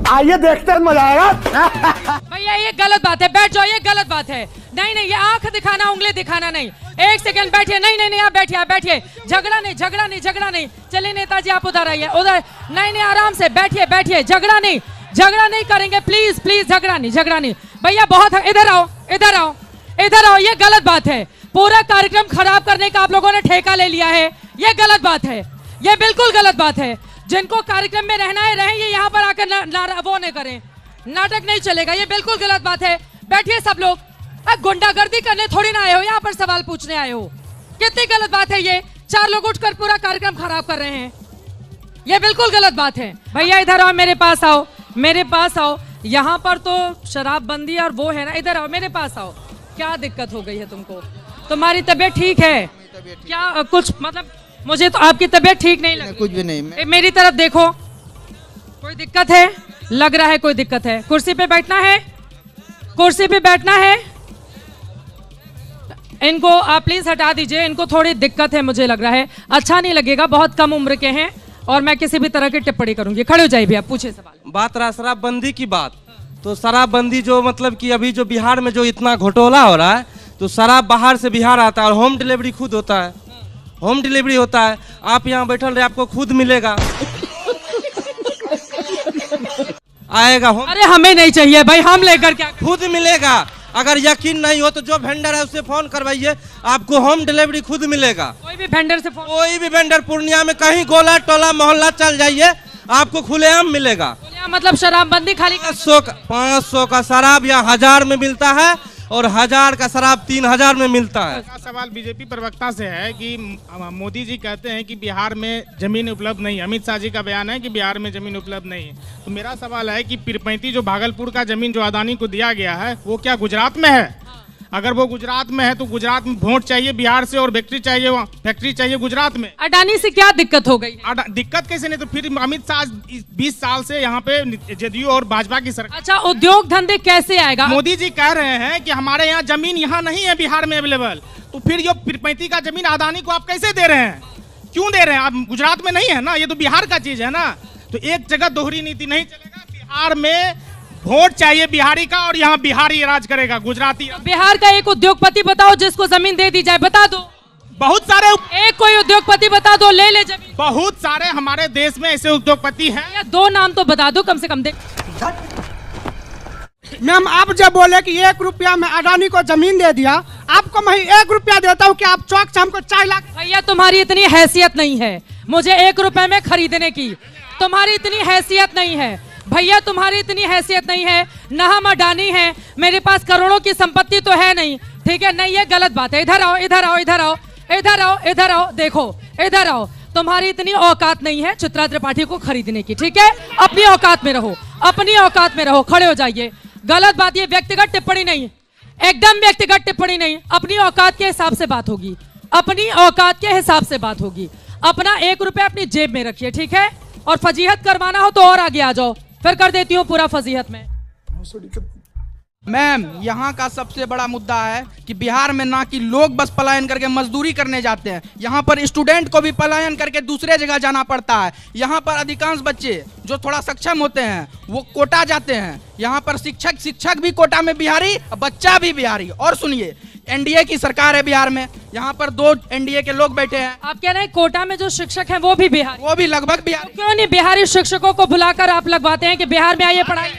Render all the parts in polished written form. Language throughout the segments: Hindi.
आइए देखते हैं, मजा आएगा। भैया ये गलत बात है, बैठ जाओ, ये गलत बात है। नहीं नहीं, ये आंख दिखाना, उंगली दिखाना नहीं। एक सेकंड बैठिए। नहीं नहीं नहीं, आप बैठिए, आप बैठिए। झगड़ा नहीं, झगड़ा नहीं, झगड़ा नहीं। चलिए नेताजी आप उधर आइए, उधर। नहीं नहीं, आराम से बैठिए, बैठिए। झगड़ा नहीं, झगड़ा नहीं करेंगे, प्लीज प्लीज। झगड़ा नहीं, झगड़ा नहीं भैया। बहुत, इधर आओ, इधर आओ, इधर आओ। ये गलत बात है, पूरा कार्यक्रम खराब करने का आप लोगों ने ठेका ले लिया है। ये गलत बात है, ये बिल्कुल गलत बात है। जिनको कार्यक्रम में रहना है रहें, ये यहाँ पर आकर वो नहीं करें, नाटक नहीं चलेगा। ये बिल्कुल गलत बात है। बैठिए सब लोग। गुंडागर्दी करने थोड़ी ना आए हो, यहाँ पर सवाल पूछने आए हो। कितनी गलत बात है ये। 4 लोग उठकर पूरा कार्यक्रम खराब कर रहे हैं, ये बिल्कुल गलत बात है। भैया इधर आओ, मेरे पास आओ, मेरे पास आओ। यहाँ पर तो शराबबंदी और वो है ना, इधर आओ, मेरे पास आओ। क्या दिक्कत हो गई है तुमको? तुम्हारी तबीयत ठीक है क्या? कुछ मतलब मुझे तो आपकी तबीयत ठीक नहीं लग। कुछ भी नहीं। मेरी तरफ देखो, कोई दिक्कत है? लग रहा है कोई दिक्कत है। कुर्सी पे बैठना है, कुर्सी पे बैठना है। इनको आप प्लीज हटा दीजिए, इनको थोड़ी दिक्कत है मुझे लग रहा है। अच्छा नहीं लगेगा, बहुत कम उम्र के हैं और मैं किसी भी तरह की टिप्पणी करूंगी। खड़े हो जाइए भैया, पूछिए सवाल। बात रहा शराबबंदी की बात, तो शराबबंदी जो मतलब कि अभी जो बिहार में जो इतना घोटाला हो रहा है, तो शराब बाहर से बिहार आता है और होम डिलीवरी खुद होता है, होम डिलीवरी होता है। आप यहाँ बैठल रहे, आपको खुद मिलेगा, आएगा होम। अरे हमें नहीं चाहिए भाई, हम लेकर क्या? खुद मिलेगा। अगर यकीन नहीं हो तो जो वेंडर है उससे फोन करवाइए, आपको होम डिलीवरी खुद मिलेगा। कोई भी वेंडर से फोन, कोई भी वेंडर पूर्णिया में कहीं गोला टोला मोहल्ला चल जाइए, आपको खुलेआम मिलेगा। मतलब शराबबंदी खाली 500 का शराब यहाँ 1000 में मिलता है और 1000 का शराब 3000 में मिलता है। सवाल बीजेपी प्रवक्ता से है कि मोदी जी कहते हैं कि बिहार में जमीन उपलब्ध नहीं है। अमित शाह जी का बयान है कि बिहार में जमीन उपलब्ध नहीं है। तो मेरा सवाल है कि पीरपैंती जो भागलपुर का जमीन जो अदानी को दिया गया है, वो क्या गुजरात में है? अगर वो गुजरात में है तो गुजरात में वोट चाहिए बिहार से और फैक्ट्री चाहिए गुजरात में। अडानी से क्या दिक्कत हो गई? दिक्कत कैसे नहीं? तो फिर अमित शाह 20 साल से यहाँ पे जदयू और भाजपा की सरकार। अच्छा, उद्योग धंधे कैसे आएगा? मोदी जी कह रहे हैं कि हमारे यहाँ जमीन यहाँ नहीं है बिहार में अवेलेबल, तो फिर ये पीरपैंती का जमीन अदानी को आप कैसे दे रहे हैं? क्यों दे रहे हैं? आप गुजरात में नहीं है ना, ये तो बिहार का चीज है ना। तो एक जगह दोहरी नीति नहीं चलेगा। बिहार में वोट चाहिए बिहारी का और यहाँ बिहारी राज करेगा, गुजराती। बिहार का एक उद्योगपति बताओ जिसको जमीन दे दी जाए, बता दो। बहुत सारे एक कोई उद्योगपति बता दो, ले ले जमीन। बहुत सारे हमारे देश में ऐसे उद्योगपति हैं। 2 नाम तो बता दो कम से कम। मैम आप जब बोले कि 1 रुपया में अडानी को जमीन दे दिया, आपको मैं 1 रुपया देता हूँ कि आप चौक से हमको 4 लाख। भैया तुम्हारी इतनी हैसियत नहीं है मुझे 1 रुपए में खरीदने की। तुम्हारी इतनी हैसियत नहीं है भैया, तुम्हारी इतनी हैसियत नहीं है। न हम अडानी हैं, मेरे पास करोड़ों की संपत्ति तो है नहीं, ठीक है? नहीं, ये गलत बात है। इधर आओ, इधर आओ, इधर आओ, इधर आओ, इधर आओ, देखो इधर आओ। तुम्हारी इतनी औकात नहीं है चित्रा त्रिपाठी को खरीदने की, ठीक है? अपनी औकात में रहो, अपनी औकात में रहो। खड़े हो जाइए। गलत बात, ये व्यक्तिगत टिप्पणी नहीं, एकदम व्यक्तिगत टिप्पणी नहीं। अपनी औकात के हिसाब से बात होगी, अपनी औकात के हिसाब से बात होगी। अपना 1 रुपया अपनी जेब में रखिए, ठीक है? और फजीहत करवाना हो तो और आगे आ जाओ, फिर कर देती हूँ पूरा फजीहत में। मैम यहाँ का सबसे बड़ा मुद्दा है कि बिहार में ना कि लोग बस पलायन करके मजदूरी करने जाते हैं, यहाँ पर स्टूडेंट को भी पलायन करके दूसरे जगह जाना पड़ता है। यहाँ पर अधिकांश बच्चे जो थोड़ा सक्षम होते हैं वो कोटा जाते हैं। यहाँ पर शिक्षक भी कोटा में बिहारी, बच्चा भी बिहारी। और सुनिए, एनडीए की सरकार है बिहार में, यहाँ पर 2 एनडीए के लोग बैठे हैं। आप कह रहे हैं कोटा में जो शिक्षक हैं वो भी बिहारी? वो भी लगभग बिहारी। क्यों नहीं बिहारी शिक्षकों को बुलाकर आप लगवाते हैं कि बिहार में आइए पढ़ाई?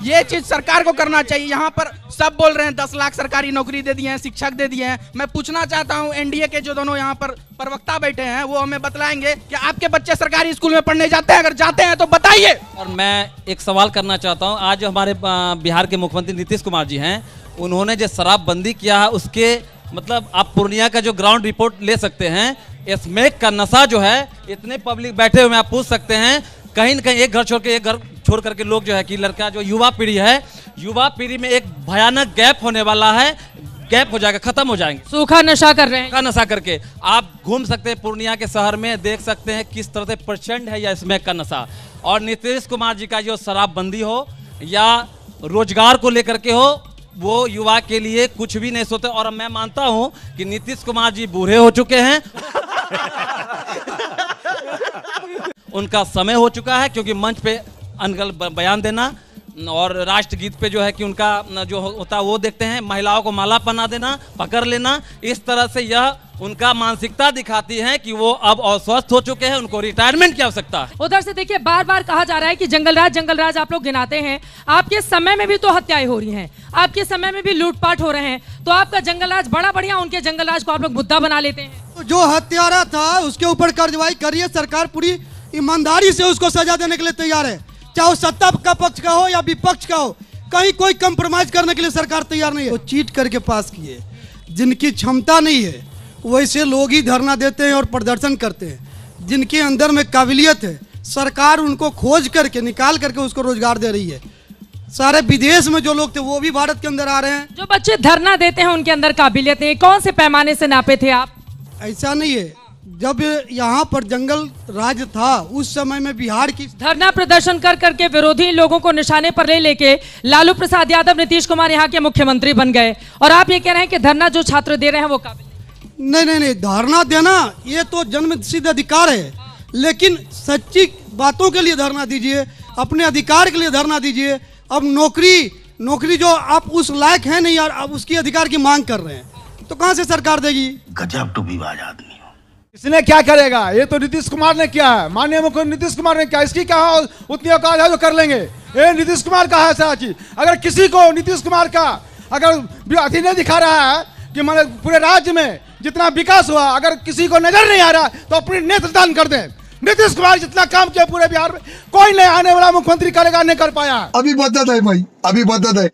ये चीज सरकार को करना चाहिए। यहाँ पर सब बोल रहे हैं 10 लाख सरकारी नौकरी दे दिए हैं, शिक्षक दे दिए हैं। मैं पूछना चाहता हूँ एनडीए के जो दोनों यहाँ पर प्रवक्ता बैठे हैं, वो हमें बतलाएंगे कि आपके बच्चे सरकारी स्कूल में पढ़ने जाते हैं? अगर जाते हैं तो बताइए। और मैं एक सवाल करना चाहता हूँ। आज हमारे बिहार के मुख्यमंत्री नीतीश कुमार जी हैं, उन्होंने जो शराबबंदी किया है उसके मतलब आप पूर्णिया का जो ग्राउंड रिपोर्ट ले सकते हैं। स्मैक का नशा जो है, इतने पब्लिक बैठे हुए आप पूछ सकते हैं, कहीं न कहीं एक घर छोड़ करके लोग जो है कि लड़का जो युवा पीढ़ी है, युवा पीढ़ी में एक भयानक गैप होने वाला है। गैप हो जाएगा, खत्म हो जाएंगे। सूखा नशा कर रहे हैं, सूखा नशा करके आप घूम सकते हैं पूर्णिया के शहर में, देख सकते हैं किस तरह से प्रचंड है यह स्मैक का नशा। और नीतीश कुमार जी का जो शराबबंदी हो या रोजगार को लेकर के हो, वो युवा के लिए कुछ भी नहीं सोचते। और मैं मानता हूं कि नीतीश कुमार जी बूढ़े हो चुके हैं उनका समय हो चुका है, क्योंकि मंच पे अनगल बयान देना और राष्ट्रगीत पे जो है कि उनका जो होता है वो देखते हैं, महिलाओं को माला पहना देना, पकड़ लेना, इस तरह से यह उनका मानसिकता दिखाती है कि वो अब अस्वस्थ हो चुके हैं, उनको रिटायरमेंट की आवश्यकता है। उधर से देखिए बार बार कहा जा रहा है कि जंगलराज आप लोग गिनाते हैं, आपके समय में भी तो हत्याएं हो रही हैं, आपके समय में भी लूटपाट हो रहे हैं, तो आपका जंगलराज बड़ा बढ़िया, उनके जंगलराज को आप लोग मुद्दा बना लेते हैं। जो हत्यारा था उसके ऊपर कार्रवाई करिए, सरकार पूरी ईमानदारी से उसको सजा देने के लिए तैयार है, चाहे वो सत्ता का पक्ष का हो या विपक्ष का हो, कहीं कोई कंप्रोमाइज करने के लिए सरकार तैयार नहीं है। वो चीट करके पास किए, जिनकी क्षमता नहीं है वैसे लोग ही धरना देते हैं और प्रदर्शन करते हैं, जिनके अंदर में काबिलियत है सरकार उनको खोज करके निकाल करके उसको रोजगार दे रही है। सारे विदेश में जो लोग थे वो भी भारत के अंदर आ रहे हैं। जो बच्चे धरना देते हैं उनके अंदर काबिलियत नहीं, कौन से पैमाने से नापे थे आप? ऐसा नहीं है, जब यहाँ पर जंगल राज था उस समय में बिहार की धरना प्रदर्शन कर करके विरोधी लोगों को निशाने पर ले लेके लालू प्रसाद यादव, नीतीश कुमार यहाँ के मुख्यमंत्री बन गए, और आप ये कह रहे हैं कि धरना जो छात्र दे रहे हैं वो काबिल नहीं, धरना देना ये तो जन्म सिद्ध अधिकार है, लेकिन सच्ची बातों के लिए धरना दीजिए, अपने अधिकार के लिए धरना दीजिए। अब नौकरी जो आप उस लायक है नहीं यार, अब उसकी अधिकार की मांग कर रहे हैं तो कहां से सरकार देगी? गजब टूबीबाज आदमी हो। इसने क्या करेगा? ये तो नीतीश कुमार ने किया है, माननीय मुख्यमंत्री नीतीश कुमार ने किया, इसकी क्या उतनी औकात है जो कर लेंगे? ये नीतीश कुमार का है सारा चीज। अगर किसी को नीतीश कुमार का अगर अथी नहीं दिखा रहा है कि मतलब पूरे राज्य में जितना विकास हुआ, अगर किसी को नजर नहीं आ रहा तो अपने नेत्रदान कर दें। नीतीश कुमार जितना काम किया पूरे बिहार में कोई नहीं आने वाला मुख्यमंत्री करेगा, नहीं कर पाया। अभी बदत है भाई, अभी बदत है।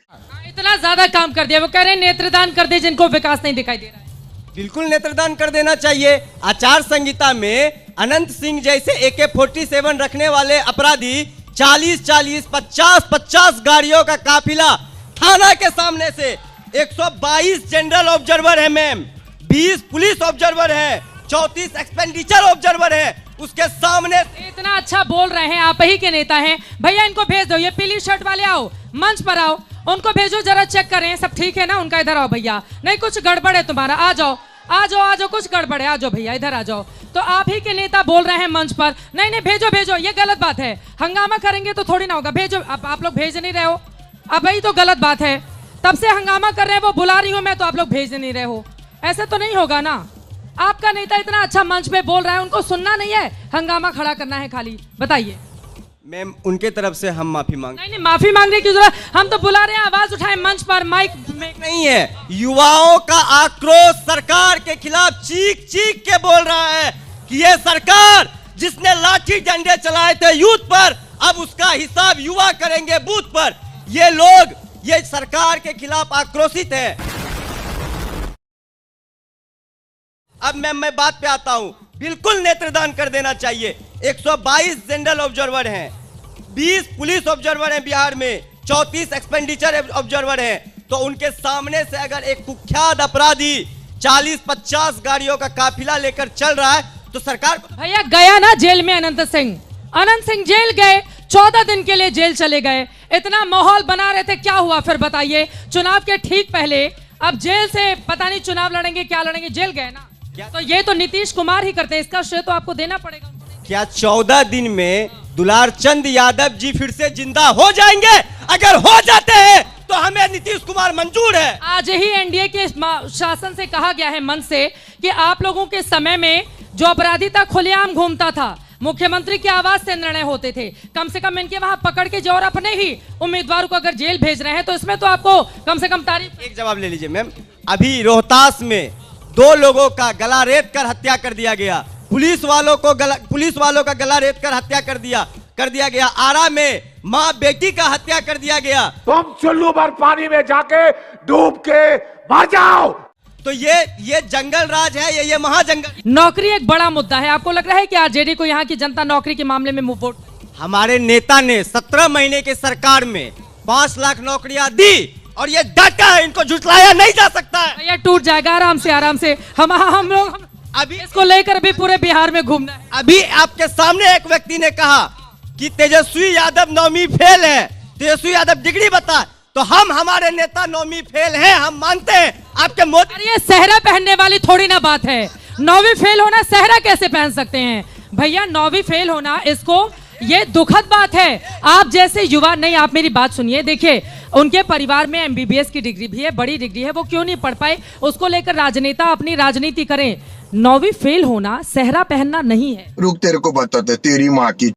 इतना ज्यादा काम कर दिया, वो कह रहे हैं नेत्रदान कर दे जिनको विकास नहीं दिखाई दे रहा है। बिल्कुल नेत्रदान कर देना चाहिए। आचार संहिता में अनंत सिंह जैसे AK-47 रखने वाले अपराधी 40-40, 50-50 गाड़ियों का काफिला थाना के सामने से 122 जनरल ऑब्जर्वर है मैम, 20 पुलिस ऑब्जर्वर है, 34 एक्सपेंडिचर ऑब्जर्वर है, उसके सामने इतना अच्छा बोल रहे हैं, आप ही के नेता हैं भैया, इनको भेज दो, ये पीली शर्ट वाले आओ, मंच पर आओ, उनको भेजो जरा चेक करें सब ठीक है ना उनका। इधर आओ भैया, नहीं कुछ गड़बड़ है तुम्हारा, आ जाओ आ जाओ आ जाओ, कुछ गड़बड़ है, आ जाओ भैया इधर आ जाओ। तो आप ही के नेता बोल रहे हैं मंच पर, नहीं भेजो भेजो, ये गलत बात है, हंगामा करेंगे तो थोड़ी ना होगा, भेजो। अब आप लोग भेज नहीं रहे हो, अब वही तो गलत बात है, तब से हंगामा कर रहे हैं, वो बुला रही हूं मैं तो आप लोग भेज नहीं रहे हो, ऐसे तो नहीं होगा ना। आपका नेता इतना अच्छा मंच पे बोल रहा है, उनको सुनना नहीं है, हंगामा खड़ा करना है खाली, बताइए। मैम उनके तरफ से हम माफी मांग नहीं माफी मांगने की जरूरत, हम तो बुला रहे हैं, आवाज उठाएं मंच पर, माइक नहीं है। युवाओं का आक्रोश सरकार के खिलाफ चीख चीख के बोल रहा है कि ये सरकार जिसने लाठी डंडे चलाए थे यूथ पर, अब उसका हिसाब युवा करेंगे बूथ पर। ये लोग ये सरकार के खिलाफ आक्रोशित है। अब मैं बात पे आता हूं, बिल्कुल नेत्रदान कर देना चाहिए। 122 जनरल ऑब्जर्वर हैं, 20 पुलिस ऑब्जर्वर हैं बिहार में, 34 एक्सपेंडिचर ऑब्जर्वर हैं, तो उनके सामने से अगर एक कुख्यात अपराधी 40-50 गाड़ियों का काफिला लेकर चल रहा है तो सरकार भैया गया ना जेल में अनंत सिंह जेल गए, 14 दिन के लिए जेल चले गए, इतना माहौल बना रहे थे, क्या हुआ फिर बताइए? चुनाव के ठीक पहले अब जेल से पता नहीं चुनाव लड़ेंगे क्या लड़ेंगे, जेल गए ना, तो ये तो नीतीश कुमार ही करते हैं, इसका श्रेय तो आपको देना पड़ेगा। क्या 14 दिन में दुलारचंद यादव जी फिर से जिंदा हो जाएंगे? अगर हो जाते हैं तो हमें नीतीश कुमार मंजूर है। आज ही एनडीए के शासन से कहा गया है मंच से कि आप लोगों के समय में जो अपराधी था खुलेआम घूमता था, मुख्यमंत्री की आवाज से निर्णय होते थे, कम से कम इनके वहां पकड़ के जो और अपने ही उम्मीदवारों को अगर जेल भेज रहे हैं तो इसमें तो आपको कम से कम तारीफ। एक जवाब ले लीजिए मैम। अभी रोहतास में 2 लोगों का गला रेत कर हत्या कर दिया गया, पुलिस वालों का गला रेत कर हत्या कर दिया गया। आरा में माँ बेटी का हत्या कर दिया गया। तुम चुल्लू भर पानी में जाके डूब के मर जाओ। तो ये जंगल राज है, ये महाजंगल। नौकरी एक बड़ा मुद्दा है, आपको लग रहा है कि आरजेडी को यहाँ की जनता नौकरी के मामले में मुंह वोट? हमारे नेता ने 17 महीने की सरकार में 5 लाख नौकरियां दी और ये डाटा है, इनको झुठलाया नहीं जा सकता है। भैया टूट जाएगा आराम से, हम लोग अभी इसको लेकर अभी पूरे बिहार में घूमना है। अभी आपके सामने एक व्यक्ति ने कहा कि तेजस्वी यादव 9वीं फेल है, तेजस्वी यादव डिग्री बता, तो हमारे नेता 9वीं फेल हैं, हम मानते हैं। आपके मोदी ये सहरा पहनने वाली थोड़ी ना बात है, 9वीं फेल होना सहरा कैसे पहन सकते हैं भैया? 9वीं फेल होना इसको ये दुखद बात है। आप जैसे युवा, नहीं आप मेरी बात सुनिए, देखिए उनके परिवार में एमबीबीएस की डिग्री भी है, बड़ी डिग्री है, वो क्यों नहीं पढ़ पाए, उसको लेकर राजनेता अपनी राजनीति करें। 9वीं फेल होना सेहरा पहनना नहीं है। रुक, तेरे को बताते तेरी माँ की।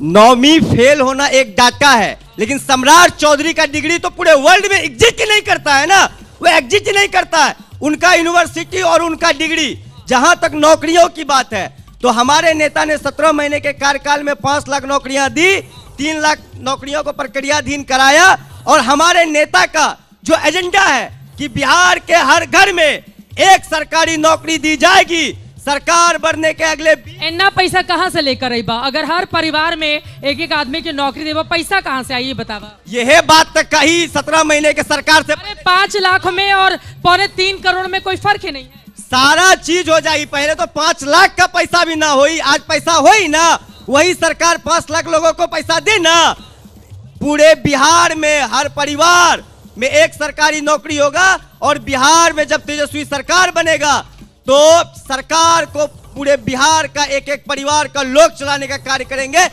9वीं फेल होना एक डाका है, लेकिन सम्राट चौधरी का डिग्री तो पूरे वर्ल्ड में एग्जिस्ट नहीं करता है ना, वो एग्जिस्ट नहीं करता है। उनका यूनिवर्सिटी और उनका डिग्री। जहां तक नौकरियों की बात है तो हमारे नेता ने 17 महीने के कार्यकाल में 5 लाख नौकरियां दी, 3 लाख नौकरियों को प्रक्रियाधीन कराया। और हमारे नेता का जो एजेंडा है कि बिहार के हर घर में एक सरकारी नौकरी दी जाएगी, सरकार बढ़ने के अगले। इतना पैसा कहां से लेकर आई बा? अगर हर परिवार में एक एक आदमी की नौकरी देवा, पैसा कहां से आई बतावा? यह बात तक कही 17 महीने के सरकार से। 5 लाख में और 3.25 करोड़ में कोई फर्क ही नहीं है। सारा चीज हो जाएगी। पहले तो 5 लाख का पैसा भी ना होई, आज पैसा होई ना, वही सरकार 5 लाख लोगों को पैसा दे ना। पूरे बिहार में हर परिवार में एक सरकारी नौकरी होगा और बिहार में जब तेजस्वी सरकार बनेगा तो सरकार को पूरे बिहार का एक एक परिवार का लोग चलाने का कार्य करेंगे।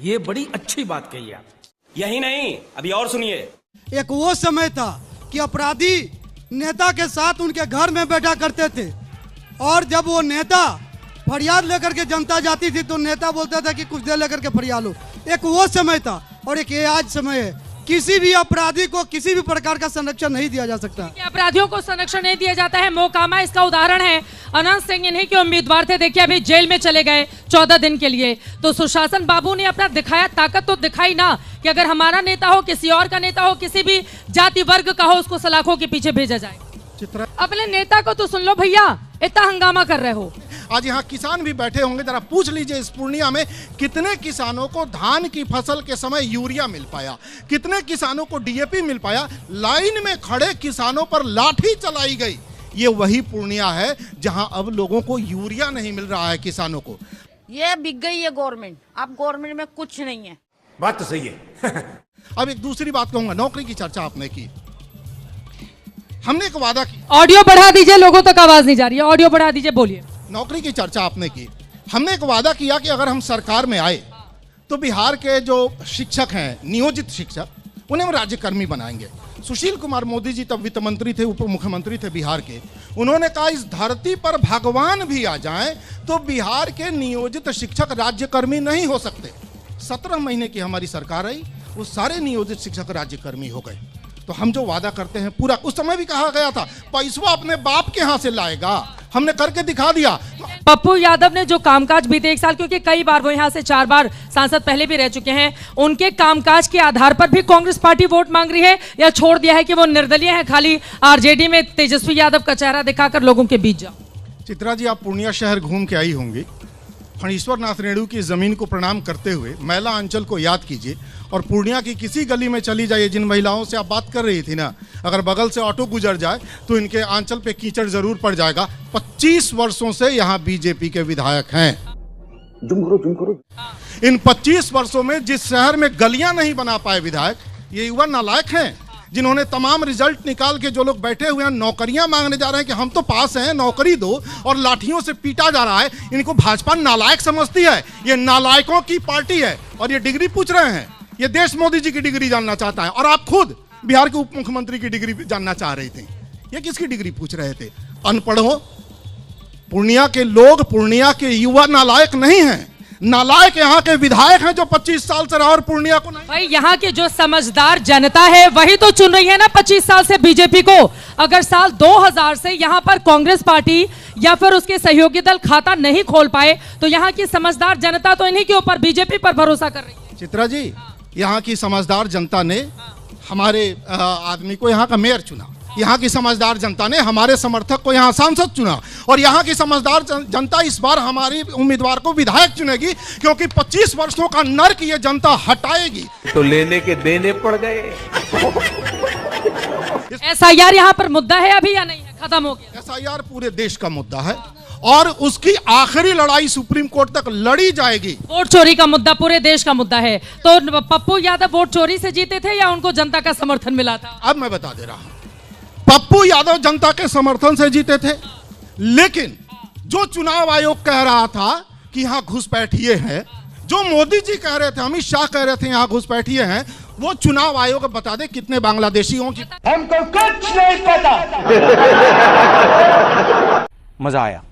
ये बड़ी अच्छी बात कही आप। यही नहीं, अभी और सुनिए। एक वो समय था कि अपराधी नेता के साथ उनके घर में बैठा करते थे, और जब वो नेता फरियाद लेकर के जनता जाती थी तो नेता बोलता था कि कुछ देर लेकर के फरियाद लो। एक वो समय था और एक ये आज समय है। किसी भी अपराधी को किसी भी प्रकार का संरक्षण नहीं दिया जा सकता। अपराधियों को संरक्षण नहीं दिया जाता है। मोकामा इसका उदाहरण है। अनंत सिंह इन्हीं के उम्मीदवार थे, देखिए अभी जेल में चले गए 14 दिन के लिए। तो सुशासन बाबू ने अपना दिखाया, ताकत तो दिखाई ना कि अगर हमारा नेता हो, किसी और का नेता हो, किसी भी जाति वर्ग का हो, उसको सलाखों के पीछे भेजा जाए। अपने नेता को तो सुन लो भैया, इतना हंगामा कर रहे हो। आज यहाँ किसान भी बैठे होंगे, जरा पूछ लीजिए इस पूर्णिया में कितने किसानों को धान की फसल के समय यूरिया मिल पाया, कितने किसानों को डीएपी मिल पाया। लाइन में खड़े किसानों पर लाठी चलाई गई। ये वही पूर्णिया है जहां अब लोगों को यूरिया नहीं मिल रहा है, किसानों को। ये बिक गई है गवर्नमेंट, अब गवर्नमेंट में कुछ नहीं है। बात तो सही है। अब एक दूसरी बात कहूंगा, नौकरी की चर्चा आपने की, हमने एक वादा किया। ऑडियो बढ़ा दीजिए, लोगों तक आवाज नहीं जा रही है, ऑडियो बढ़ा दीजिए, बोलिए। नौकरी की चर्चा आपने की, हमने एक वादा किया कि अगर हम सरकार में आए तो बिहार के जो शिक्षक हैं, नियोजित शिक्षक, उन्हें हम राज्यकर्मी बनाएंगे। सुशील कुमार मोदी जी तब वित्त मंत्री थे, उप मुख्यमंत्री थे बिहार के। उन्होंने कहा इस धरती पर भगवान भी आ जाएं तो बिहार के नियोजित शिक्षक राज्यकर्मी नहीं हो सकते। 17 महीने की हमारी सरकार आई, वो सारे नियोजित शिक्षक राज्यकर्मी हो गए। तो हम जो वादा करते हैं पूरा, उस समय भी कहा गया था पैसा अपने बाप के यहाँ से लाएगा, हमने करके दिखा दिया। पप्पू यादव ने जो कामकाज बीते 1 साल, क्योंकि कई बार वो यहाँ से 4 बार सांसद पहले भी रह चुके हैं, उनके कामकाज के आधार पर भी कांग्रेस पार्टी वोट मांग रही है, या छोड़ दिया है कि वो निर्दलीय है, खाली आरजेडी में तेजस्वी यादव का चेहरा दिखाकर लोगों के बीच जाओ? चित्रा जी, आप पूर्णिया शहर घूम के आई होंगी। फणीश्वर नाथ रेणु की जमीन को प्रणाम करते हुए मैला अंचल को याद कीजिए और पूर्णिया की किसी गली में चली जाइए। जिन महिलाओं से आप बात कर रही थी ना, अगर बगल से ऑटो गुजर जाए तो इनके आंचल पे कीचड़ जरूर पड़ जाएगा। 25 वर्षों से यहाँ बीजेपी के विधायक हैं। इन 25 वर्षों में जिस शहर में गलियां नहीं बना पाए विधायक, ये युवा नालायक हैं, जिन्होंने तमाम रिजल्ट निकाल के जो लोग बैठे हुए हैं नौकरियां मांगने जा रहे हैं कि हम तो पास हैं, नौकरी दो, और लाठियों से पीटा जा रहा है। इनको भाजपा नालायक समझती है। ये नालायकों की पार्टी है और ये डिग्री पूछ रहे हैं। ये देश मोदी जी की डिग्री जानना चाहता है और आप खुद बिहार के उप मुख्यमंत्री की डिग्री जानना चाह रहे थे। ये किसकी डिग्री पूछ रहे थे? अनपढ़ों। पूर्णिया के लोग, पूर्णिया के युवा नालायक नहीं हैं। नालायक यहाँ के विधायक हैं जो 25 साल से रहा और पूर्णिया को नहीं। भाई यहाँ की जो समझदार जनता है वही तो चुन रही है ना 25 साल से बीजेपी को। अगर साल 2000 से यहाँ पर कांग्रेस पार्टी या फिर उसके सहयोगी दल खाता नहीं खोल पाए तो यहाँ की समझदार जनता तो इन्हीं के ऊपर, बीजेपी पर भरोसा कर रही है। चित्रा जी, यहाँ की समझदार जनता ने हमारे आदमी को यहाँ का मेयर चुना, यहाँ की समझदार जनता ने हमारे समर्थक को यहाँ सांसद चुना, और यहाँ की समझदार जनता इस बार हमारी उम्मीदवार को विधायक चुनेगी, क्योंकि 25 वर्षों का नर्क ये जनता हटाएगी। तो लेने के देने पड़ गए। एसआईआर यहाँ पर मुद्दा है अभी या नहीं है? खत्म हो गया? एसआईआर पूरे देश का मुद्दा है और उसकी आखिरी लड़ाई सुप्रीम कोर्ट तक लड़ी जाएगी। वोट चोरी का मुद्दा पूरे देश का मुद्दा है। तो पप्पू यादव वोट चोरी से जीते थे या उनको जनता का समर्थन मिला था? अब मैं बता दे रहा हूं, पप्पू यादव जनता के समर्थन से जीते थे, लेकिन जो चुनाव आयोग कह रहा था कि यहां घुसपैठिए हैं, जो मोदी जी कह रहे थे, अमित शाह कह रहे थे यहाँ घुसपैठिए हैं, वो चुनाव आयोग बता दे कितने बांग्लादेशियों की। हमको कुछ नहीं पता। मजा आया।